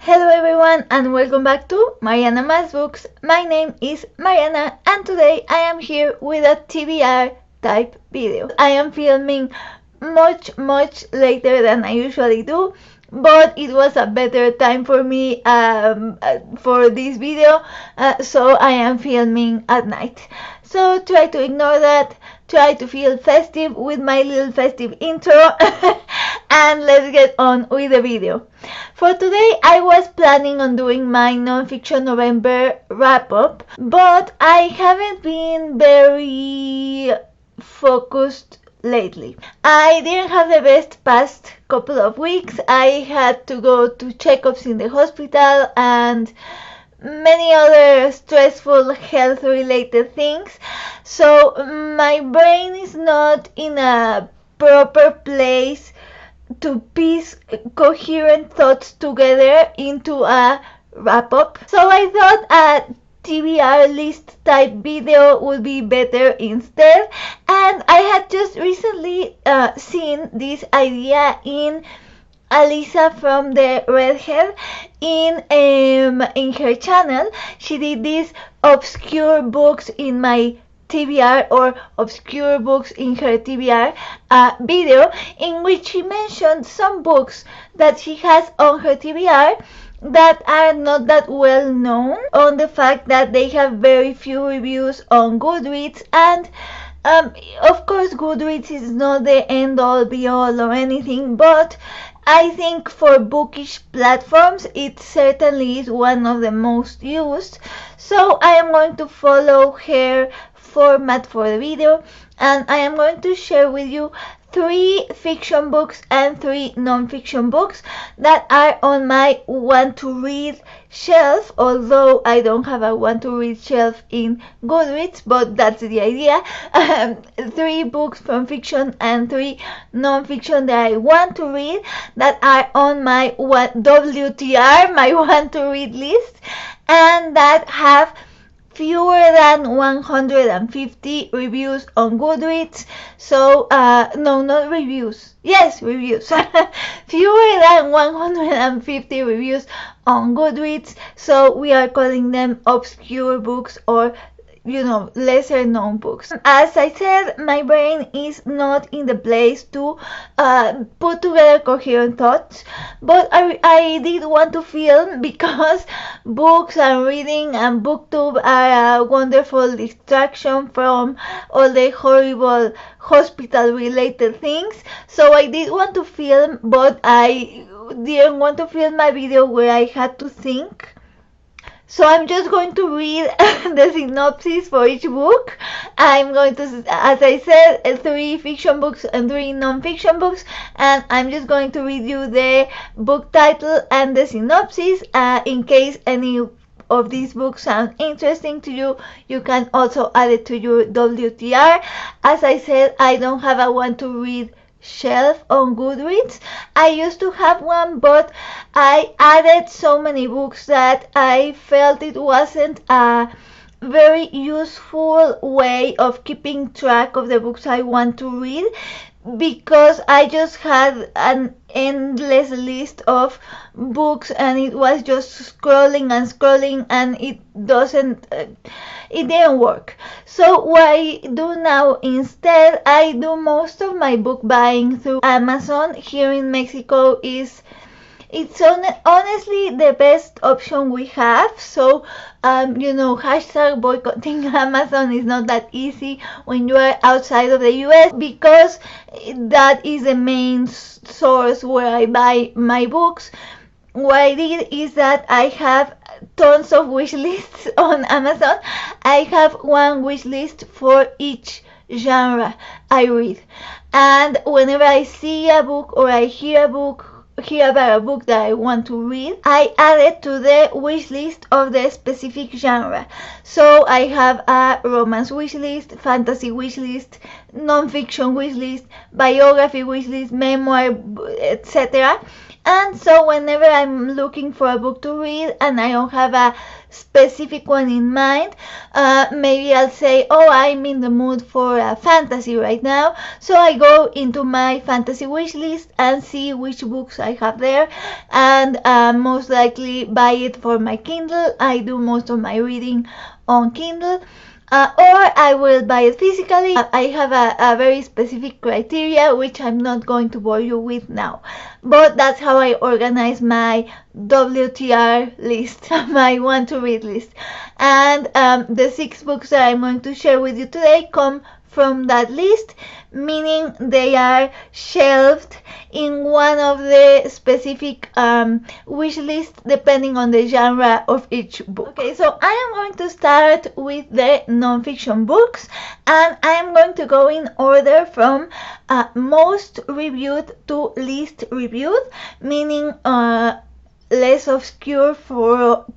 Hello everyone and welcome back to Mariana Mas Books. My name is Mariana and today I am here with a TBR type video. I am filming much later than I usually do, but it was a better time for me for this video, so I am filming at night. So try to ignore that, try to feel festive with my little festive intro and let's get on with the video. For today I was planning on doing my nonfiction November wrap-up, but I haven't been very focused lately. I didn't have the best past couple of weeks. I had to go to checkups in the hospital and many other stressful health related things, so my brain is not in a proper place to piece coherent thoughts together into a wrap-up. So I thought a TBR list type video would be better instead, and I had just recently seen this idea in Alisa from the Redhead in her channel. She did this obscure books in my TBR or obscure books in her TBR video, in which she mentioned some books that she has on her TBR that are not that well known, on the fact that they have very few reviews on Goodreads, and of course Goodreads is not the end all be all or anything, but I think for bookish platforms it certainly is one of the most used. So I am going to follow her format for the video, and I am going to share with you 3 fiction books and 3 non-fiction books that are on my want to read shelf, although I don't have a want to read shelf in Goodreads, but that's the idea. 3 books from fiction and 3 non-fiction that I want to read that are on my WTR, my want to read list, and that have fewer than 150 reviews on Goodreads. So no, not reviews, yes, reviews. Fewer than 150 reviews on Goodreads, so we are calling them obscure books, or lesser known books. As I said, my brain is not in the place to put together coherent thoughts, but I did want to film because books and reading and booktube are a wonderful distraction from all the horrible hospital related things. So I did want to film, but I didn't want to film my video where I had to think. So I'm just going to read the synopsis for each book. I'm going to, as I said, 3 fiction books and 3 non-fiction books, and I'm just going to read you the book title and the synopsis. In case any of these books sound interesting to you, you can also add it to your WTR. As I said, I don't have a want to read shelf on Goodreads. I used to have one, but I added so many books that I felt it wasn't a very useful way of keeping track of the books I want to read, because I just had an endless list of books and it was just scrolling and it didn't work. So what I do now instead, I do most of my book buying through Amazon. Here in Mexico it's honestly the best option we have. So hashtag boycotting Amazon is not that easy when you are outside of the US, because that is the main source where I buy my books. What I did is that I have tons of wish lists on Amazon. I have one wish list for each genre I read, and whenever I see a book or I hear about a book that I want to read, I add it to the wish list of the specific genre. So I have a romance wish list, fantasy wish list, non-fiction wish list, biography wish list, memoir, etc. And so whenever I'm looking for a book to read and I don't have a specific one in mind, maybe I'll say, oh, I'm in the mood for a fantasy right now, so I go into my fantasy wish list and see which books I have there, and most likely buy it for my Kindle. I do most of my reading on Kindle. Or I will buy it physically. I have a very specific criteria which I'm not going to bore you with now, but that's how I organize my WTR list, my want to read list. And the 6 books that I'm going to share with you today come from that list, meaning they are shelved in one of the specific wish lists depending on the genre of each book. Okay, so I am going to start with the nonfiction books, and I am going to go in order from most reviewed to least reviewed, meaning less obscure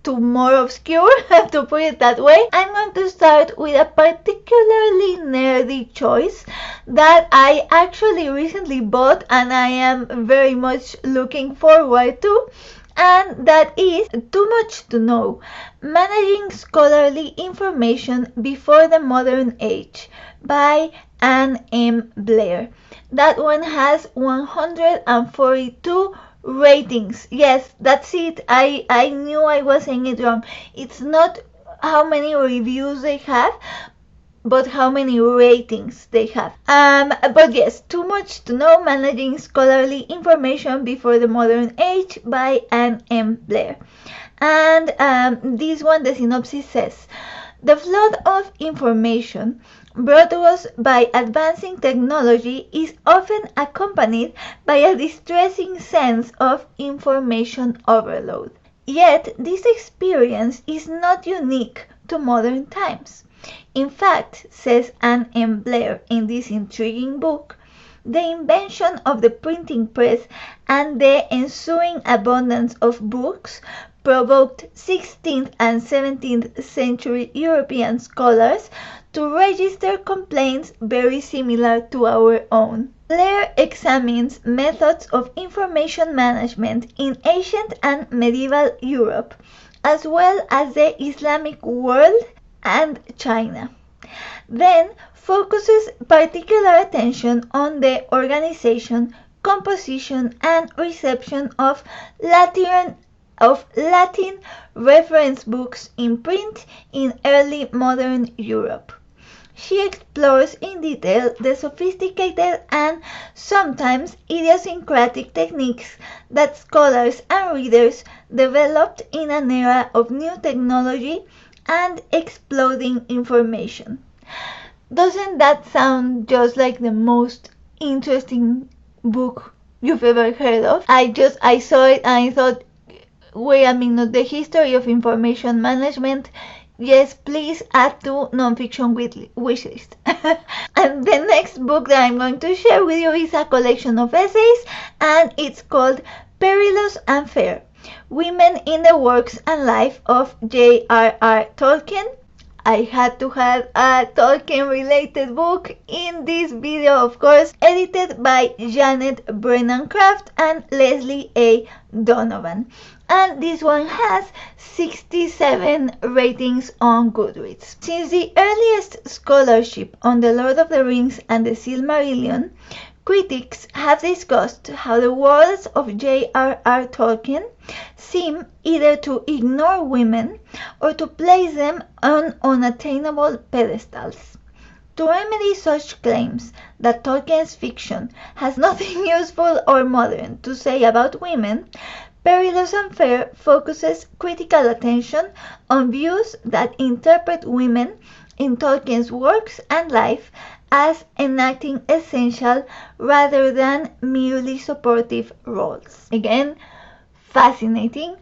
to more obscure, to put it that way. I'm going to start with a particularly nerdy choice that I actually recently bought and I am very much looking forward to, and that is Too Much to Know: Managing Scholarly Information Before the Modern Age by Anne M. Blair. That one has 142 ratings. Yes, that's it. I knew I was saying it wrong. It's not how many reviews they have, but how many ratings they have. But yes, Too Much to Know: Managing Scholarly Information Before the Modern Age by Anne M. Blair. And this one, the synopsis says, the flood of information brought to us by advancing technology is often accompanied by a distressing sense of information overload. Yet, this experience is not unique to modern times. In fact, says Anne M. Blair in this intriguing book, the invention of the printing press and the ensuing abundance of books provoked 16th and 17th century European scholars to register complaints very similar to our own. Blair examines methods of information management in ancient and medieval Europe, as well as the Islamic world and China. Then focuses particular attention on the organization, composition, and reception of Latin reference books in print in early modern Europe. She explores in detail the sophisticated and sometimes idiosyncratic techniques that scholars and readers developed in an era of new technology and exploding information. Doesn't that sound just like the most interesting book you've ever heard of? I saw it and I thought, wait a minute, the history of information management. Yes, please add to nonfiction wishlist. And the next book that I'm going to share with you is a collection of essays, and it's called Perilous and Fair: Women in the Works and Life of J.R.R. Tolkien. I had to have a Tolkien related book in this video, of course, edited by Janet Brennan Croft and Leslie A. Donovan. And this one has 67 ratings on Goodreads. Since the earliest scholarship on The Lord of the Rings and the Silmarillion, critics have discussed how the worlds of J.R.R. Tolkien seem either to ignore women or to place them on unattainable pedestals. To remedy such claims that Tolkien's fiction has nothing useful or modern to say about women, Perilous and Fair focuses critical attention on views that interpret women in Tolkien's works and life as enacting essential rather than merely supportive roles. Again, fascinating.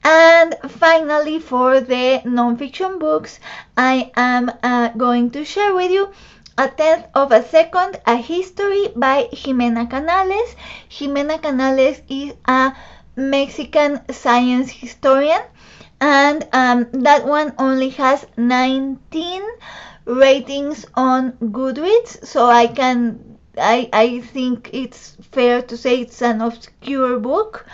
And finally, for the nonfiction books, I am going to share with you A Tenth of a Second, A History by Jimena Canales. Jimena Canales is a Mexican science historian, and that one only has 19 ratings on Goodreads, so I can I think it's fair to say it's an obscure book.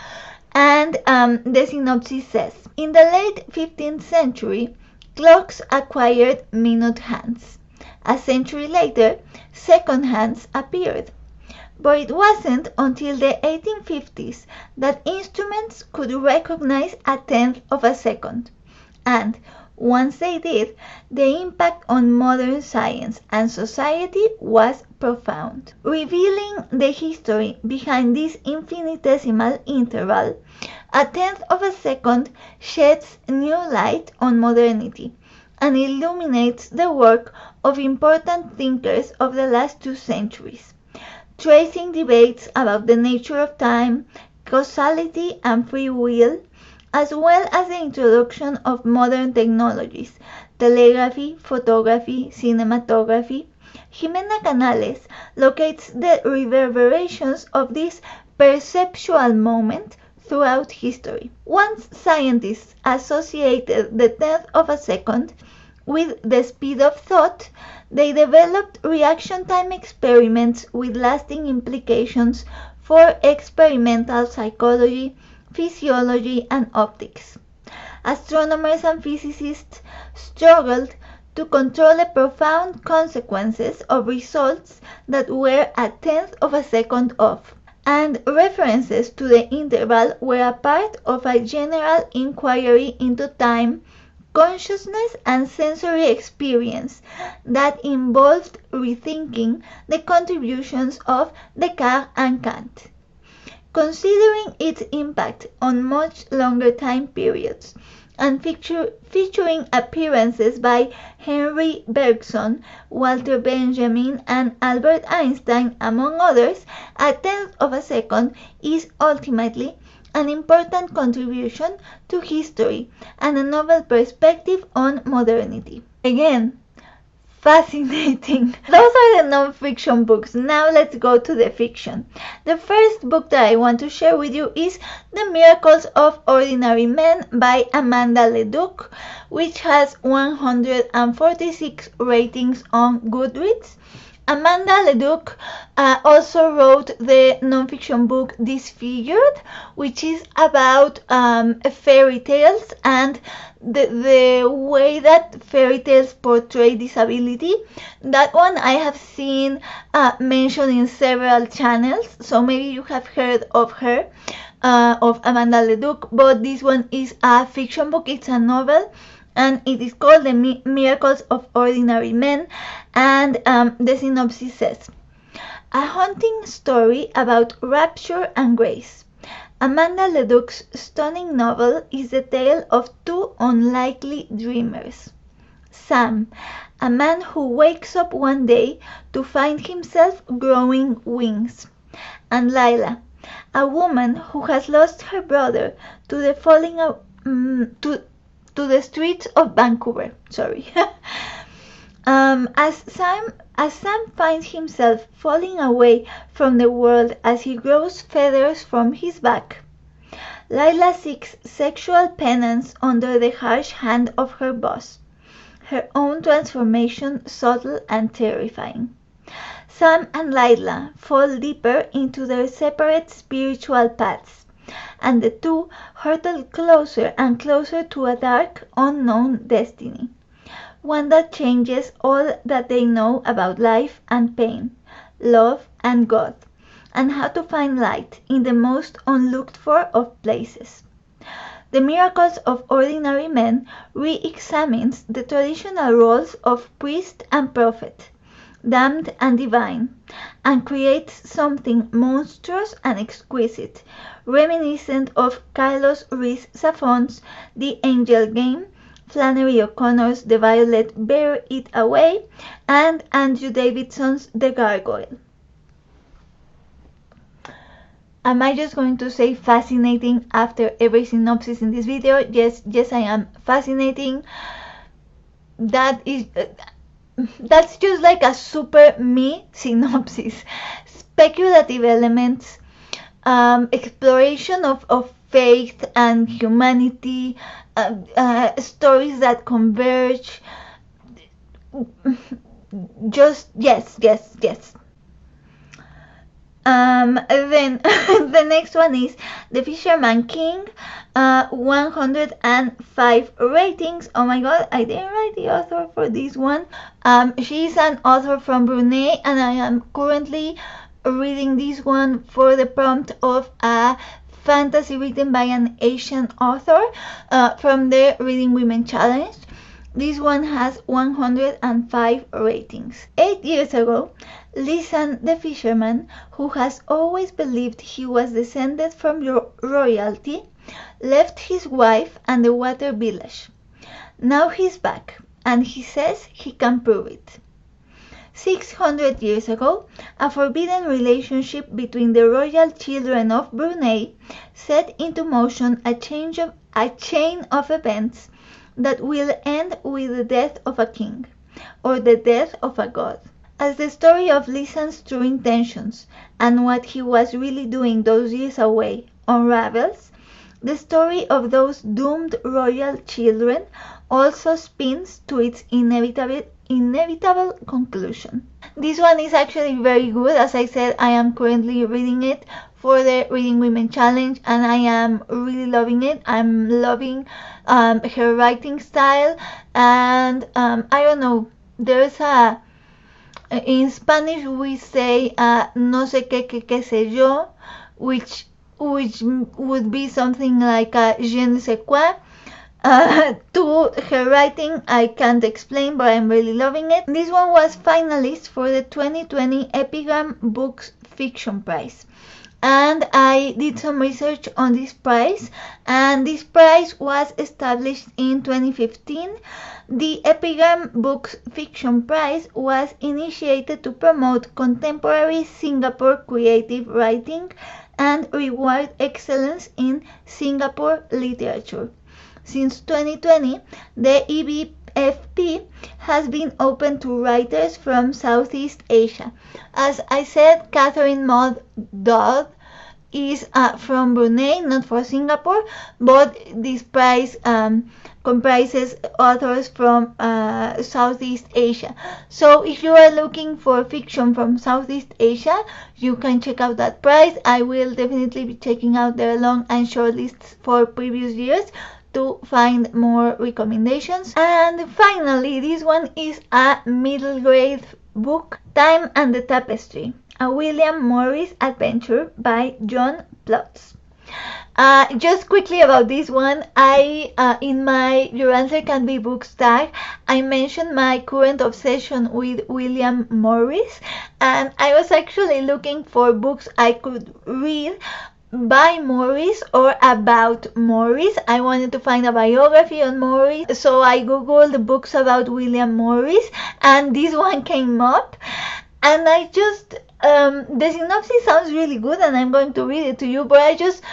And the synopsis says, in the late 15th century, clocks acquired minute hands. A century later, second hands appeared. But it wasn't until the 1850s that instruments could recognize a tenth of a second. And once they did, the impact on modern science and society was profound. Revealing the history behind this infinitesimal interval, a tenth of a second sheds new light on modernity and illuminates the work of important thinkers of the last 2 centuries, tracing debates about the nature of time, causality, and free will, as well as the introduction of modern technologies, telegraphy, photography, cinematography. Jimena Canales locates the reverberations of this perceptual moment throughout history. Once scientists associated the tenth of a second with the speed of thought, they developed reaction time experiments with lasting implications for experimental psychology, physiology, and optics. Astronomers and physicists struggled to control the profound consequences of results that were a tenth of a second off, and references to the interval were a part of a general inquiry into time, consciousness, and sensory experience that involved rethinking the contributions of Descartes and Kant. Considering its impact on much longer time periods, and featuring appearances by Henry Bergson, Walter Benjamin, and Albert Einstein, among others, a tenth of a second is ultimately an important contribution to history and a novel perspective on modernity. Again, fascinating. Those are the non-fiction books. Now let's go to the fiction. The first book that I want to share with you is The Miracles of Ordinary Men by Amanda Leduc, which has 146 ratings on Goodreads. Amanda Leduc also wrote the non-fiction book Disfigured, which is about fairy tales and the way that fairy tales portray disability. That one I have seen mentioned in several channels, so maybe you have heard of her, of Amanda Leduc, but this one is a fiction book, it's a novel, and it is called The Miracles of Ordinary Men, and the synopsis says, a haunting story about rapture and grace. Amanda Leduc's stunning novel is the tale of two unlikely dreamers. Sam, a man who wakes up one day to find himself growing wings, and Lila, a woman who has lost her brother to the to the streets of Vancouver. As Sam finds himself falling away from the world as he grows feathers from his back, Lila seeks sexual penance under the harsh hand of her boss, her own transformation subtle and terrifying. Sam and Lila fall deeper into their separate spiritual paths, and the two hurtle closer and closer to a dark, unknown destiny, one that changes all that they know about life and pain, love and God, and how to find light in the most unlooked for of places. The Miracles of Ordinary Men re-examines the traditional roles of priest and prophet, damned and divine, and creates something monstrous and exquisite, reminiscent of Carlos Ruiz Zafón's The Angel Game, Flannery O'Connor's The Violet Bear It Away, and Andrew Davidson's The Gargoyle. Am I just going to say fascinating after every synopsis in this video? Yes, I am. Fascinating. That's just like a super me synopsis. Speculative elements, exploration of faith and humanity, stories that converge. Just yes. Then the next one is The Fisherman King, 105 ratings. Oh my god, I didn't write the author for this one. She's an author from Brunei, and I am currently reading this one for the prompt of a fantasy written by an Asian author from the Reading Women Challenge. This one has 105 ratings. 8 years ago, Lisan the fisherman, who has always believed he was descended from royalty, left his wife and the water village. Now he's back, and he says he can prove it. 600 years ago, a forbidden relationship between the royal children of Brunei set into motion a chain of events that will end with the death of a king, or the death of a god. As the story of Lisan's true intentions and what he was really doing those years away unravels, the story of those doomed royal children also spins to its inevitable conclusion. This one is actually very good. As I said, I am currently reading it for the Reading Women Challenge, and I am really loving it. I'm loving her writing style, and I don't know, there's a, in Spanish we say no sé qué sé yo, which would be something like je ne sais quoi. To her writing, I can't explain, but I'm really loving it. This one was finalist for the 2020 Epigram Books Fiction Prize. And I did some research on this prize, and this prize was established in 2015. The Epigram Books Fiction Prize was initiated to promote contemporary Singapore creative writing and reward excellence in Singapore literature. Since 2020, the EBFP has been open to writers from Southeast Asia. As I said, Katherine Mohd Daud is from Brunei, not for Singapore, but this prize comprises authors from Southeast Asia. So if you are looking for fiction from Southeast Asia, you can check out that prize. I will definitely be checking out their long and short lists for previous years to find more recommendations. And finally, this one is a middle grade book, Time and the Tapestry, a William Morris adventure by John Plotz. Just quickly about this one, I in my Your Answer Can Be Books tag, I mentioned my current obsession with William Morris, and I was actually looking for books I could read by Morris or about Morris. I wanted to find a biography on Morris, so I googled books about William Morris, and this one came up, and I just the synopsis sounds really good, and I'm going to read it to you, but I just,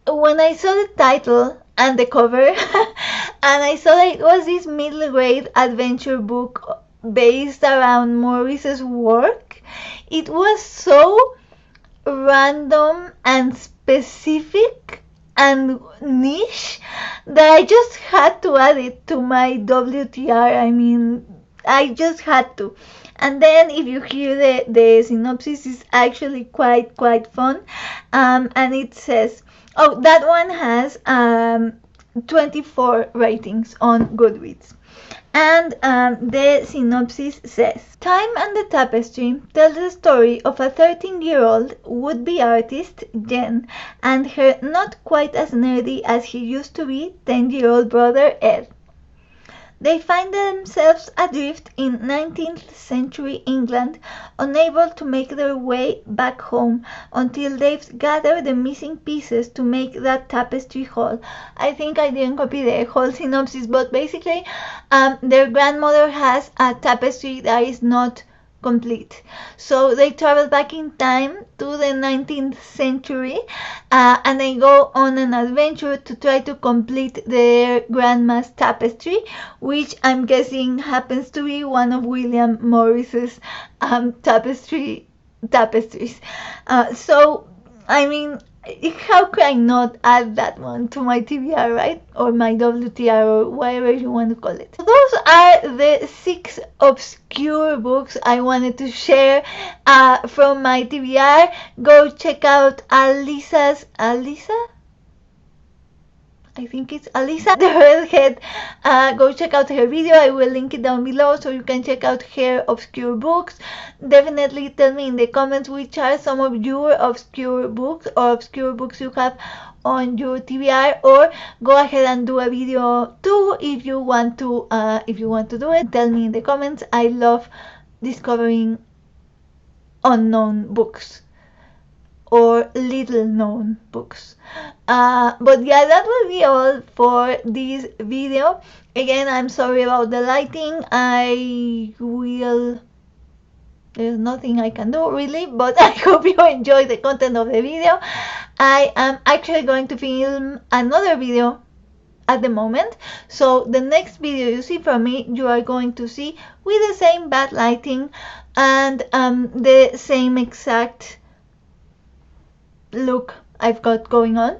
when I saw the title and the cover and I saw that it was this middle grade adventure book based around Morris's work, it was so random and specific and niche that I just had to add it to my WTR. I mean, I just had to. And then if you hear the synopsis, is actually quite fun. And it says, oh, that one has 24 ratings on Goodreads. And the synopsis says, Time and the Tapestry tells the story of a 13-year-old would-be artist, Jen, and her not quite as nerdy as he used to be 10-year-old brother, Ed. They find themselves adrift in 19th century England, unable to make their way back home until they've gathered the missing pieces to make that tapestry whole. I think I didn't copy the whole synopsis, but basically their grandmother has a tapestry that is not complete. So they travel back in time to the 19th century and they go on an adventure to try to complete their grandma's tapestry, which I'm guessing happens to be one of William Morris's tapestries. So I mean, how could I not add that one to my TBR, right? Or my WTR, or whatever you want to call it. So those are the 6 obscure books I wanted to share from my TBR. Go check out Alisa? I think it's Alisa, the redhead. Go check out her video. I will link it down below so you can check out her obscure books. Definitely tell me in the comments which are some of your obscure books or obscure books you have on your TBR, or go ahead and do a video too if you want to do it. Tell me in the comments. I love discovering unknown books or little known books. But yeah, that will be all for this video. Again, I'm sorry about the lighting. There's nothing I can do really, but I hope you enjoy the content of the video. I am actually going to film another video at the moment, so the next video you see from me, you are going to see with the same bad lighting and the same exact look I've got going on.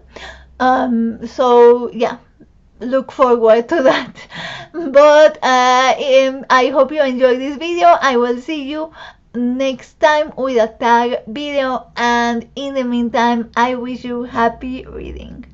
So yeah, look forward to that. But I hope you enjoyed this video. I will see you next time with a tag video, and in the meantime I wish you happy reading.